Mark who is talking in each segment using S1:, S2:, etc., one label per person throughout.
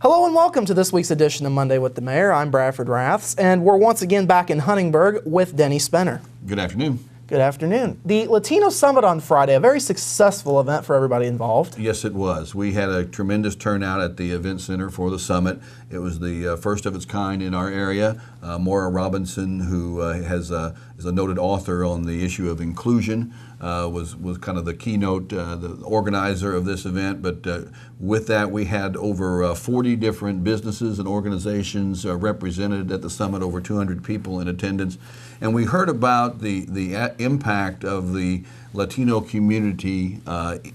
S1: Hello and welcome to this week's edition of Monday with the Mayor. I'm Bradford Raths, and we're once again back in Huntingburg with Denny Spinner.
S2: Good afternoon.
S1: Good afternoon. The Latino Summit on Friday, a very successful event for everybody involved.
S2: Yes, it was. We had a tremendous turnout at the event center for the summit. It was the first of its kind in our area. Maura Robinson, who is a noted author on the issue of inclusion, was kind of the keynote, the organizer of this event. But with that, we had over 40 different businesses and organizations represented at the summit, over 200 people in attendance. And we heard about the impact of the Latino community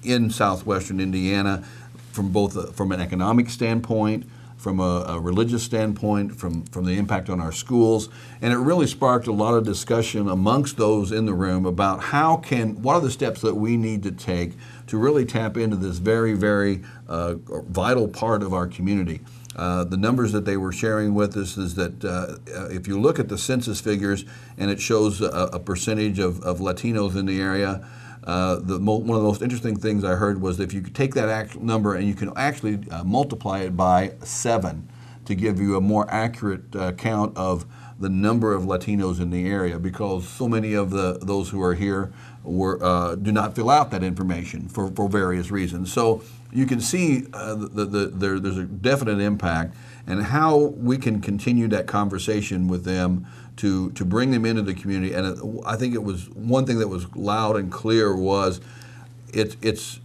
S2: in southwestern Indiana from from an economic standpoint, from a religious standpoint, from the impact on our schools. And it really sparked a lot of discussion amongst those in the room about what are the steps that we need to take to really tap into this very, very vital part of our community. The numbers that they were sharing with us is that if you look at the census figures, and it shows a percentage of Latinos in the area, one of the most interesting things I heard was that if you could take that number and you can actually multiply it by 7 to give you a more accurate count of the number of Latinos in the area, because so many of those who are here do not fill out that information for various reasons. So you can see there's a definite impact, and how we can continue that conversation with them to bring them into the community. And I think it was one thing that was loud and clear was it's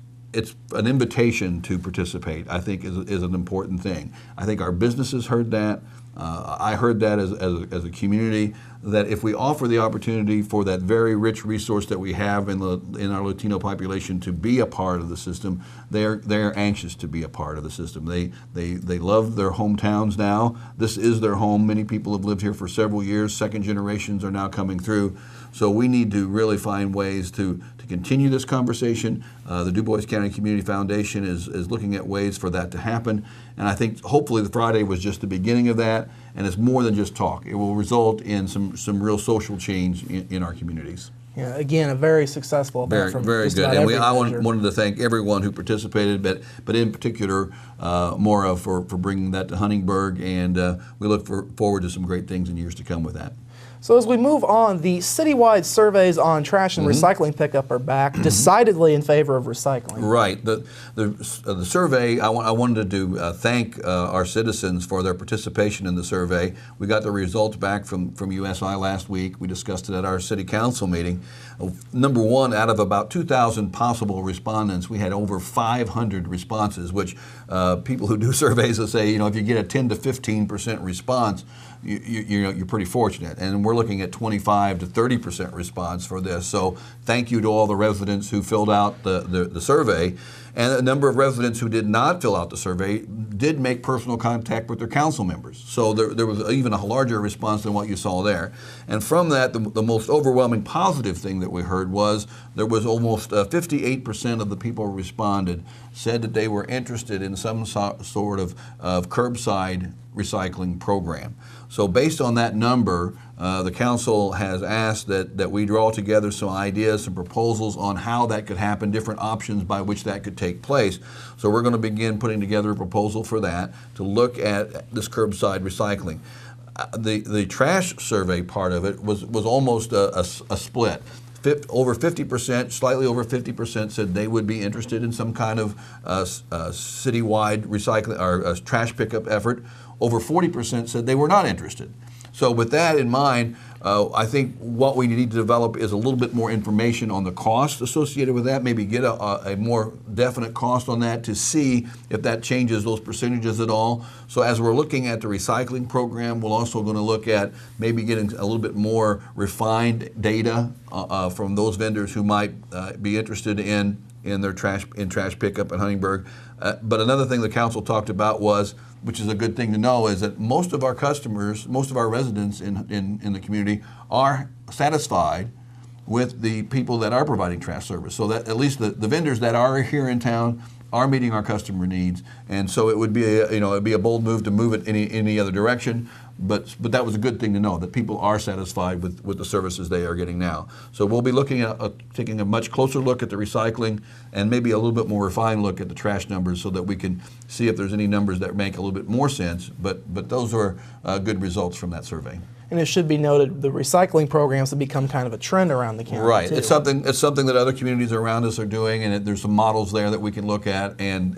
S2: an invitation to participate. I think is an important thing. I think our businesses heard that. I heard that as a community, that if we offer the opportunity for that very rich resource that we have in our Latino population to be a part of the system, they're anxious to be a part of the system. They love their hometowns now. This is their home. Many people have lived here for several years. Second generations are now coming through. So we need to really find ways to continue this conversation. The Du Bois County Community Foundation is looking at ways for that to happen. And I think hopefully the Friday was just the beginning of that, and it's more than just talk. It will result in some real social change in our communities.
S1: Yeah, again, a very successful event.
S2: Very good. And I wanted to thank everyone who participated, but in particular Maura for bringing that to Huntingburg, and we look forward to some great things in years to come with that.
S1: So as we move on, the citywide surveys on trash and recycling pickup are back, decidedly in favor of recycling. Right.
S2: The survey, I wanted to thank our citizens for their participation in the survey. We got the results back from USI last week. We discussed it at our city council meeting. Number one, out of about 2,000 possible respondents, we had over 500 responses, which people who do surveys will say, if you get a 10 to 15% response, you're pretty fortunate. And we're looking at 25 to 30% response for this. So thank you to all the residents who filled out the survey. And a number of residents who did not fill out the survey did make personal contact with their council members. So there was even a larger response than what you saw there. And from that, the most overwhelming positive thing that we heard was there was almost 58% of the people who responded said that they were interested in some sort of curbside recycling program. So based on that number, the council has asked that we draw together some ideas, some proposals on how that could happen, different options by which that could take place. So we're going to begin putting together a proposal for that to look at this curbside recycling. The trash survey part of it was almost a split. Over 50%, slightly over 50% said they would be interested in some kind of citywide recycling or trash pickup effort. Over 40% said they were not interested. So with that in mind, I think what we need to develop is a little bit more information on the cost associated with that, maybe get a more definite cost on that to see if that changes those percentages at all. So as we're looking at the recycling program, we're also going to look at maybe getting a little bit more refined data from those vendors who might be interested in trash pickup in Huntingburg. But another thing the council talked about was, which is a good thing to know, is that most of our customers, most of our residents in the community are satisfied with the people that are providing trash service. So that at least the vendors that are here in town are meeting our customer needs, and so it would be it'd be a bold move to move it any other direction. But that was a good thing to know, that people are satisfied with the services they are getting now. So we'll be looking at taking a much closer look at the recycling and maybe a little bit more refined look at the trash numbers, so that we can see if there's any numbers that make a little bit more sense. But those are good results from that survey.
S1: And it should be noted, the recycling programs have become kind of a trend around the county.
S2: Right.
S1: Too.
S2: It's something that other communities around us are doing, and there's some models there that we can look at and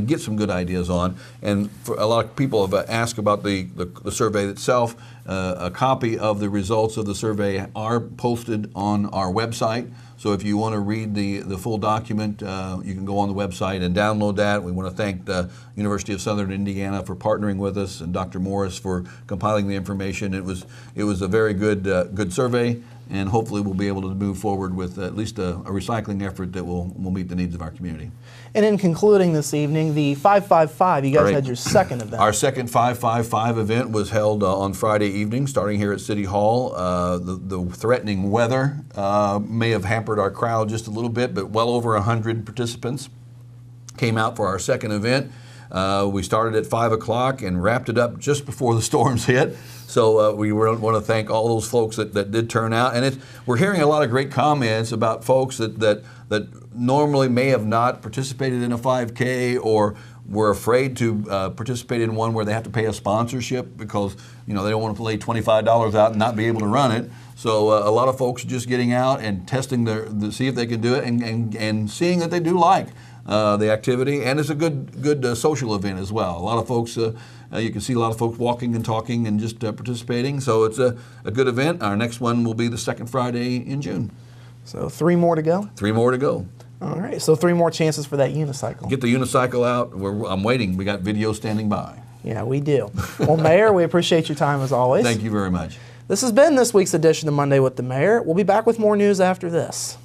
S2: get some good ideas on. And for a lot of people have asked about the survey itself. A copy of the results of the survey are posted on our website. So if you want to read the full document, you can go on the website and download that. We want to thank the University of Southern Indiana for partnering with us, and Dr. Morris for compiling the information. It was a very good survey, and hopefully we'll be able to move forward with at least a recycling effort that will meet the needs of our community.
S1: And in concluding this evening, the 555, you guys had your second event.
S2: Our second 555 event was held on Friday evening, starting here at City Hall. The threatening weather may have hampered our crowd just a little bit, but well over 100 participants came out for our second event. We started at 5 o'clock and wrapped it up just before the storms hit. So we want to thank all those folks that did turn out. And we're hearing a lot of great comments about folks that normally may have not participated in a 5K, or were afraid to participate in one where they have to pay a sponsorship because they don't want to lay $25 out and not be able to run it. So a lot of folks are just getting out and testing see if they can do it, and seeing that they do like the activity, and it's a good social event as well. A lot of folks, you can see a lot of folks walking and talking and just participating. So it's a good event. Our next one will be the second Friday in June.
S1: So 3 more to go?
S2: 3 more to go.
S1: All right, so 3 more chances for that unicycle.
S2: Get the unicycle out. I'm waiting. We got video standing by.
S1: Yeah, we do. Well, Mayor, we appreciate your time as always.
S2: Thank you very much.
S1: This has been this week's edition of Monday with the Mayor. We'll be back with more news after this.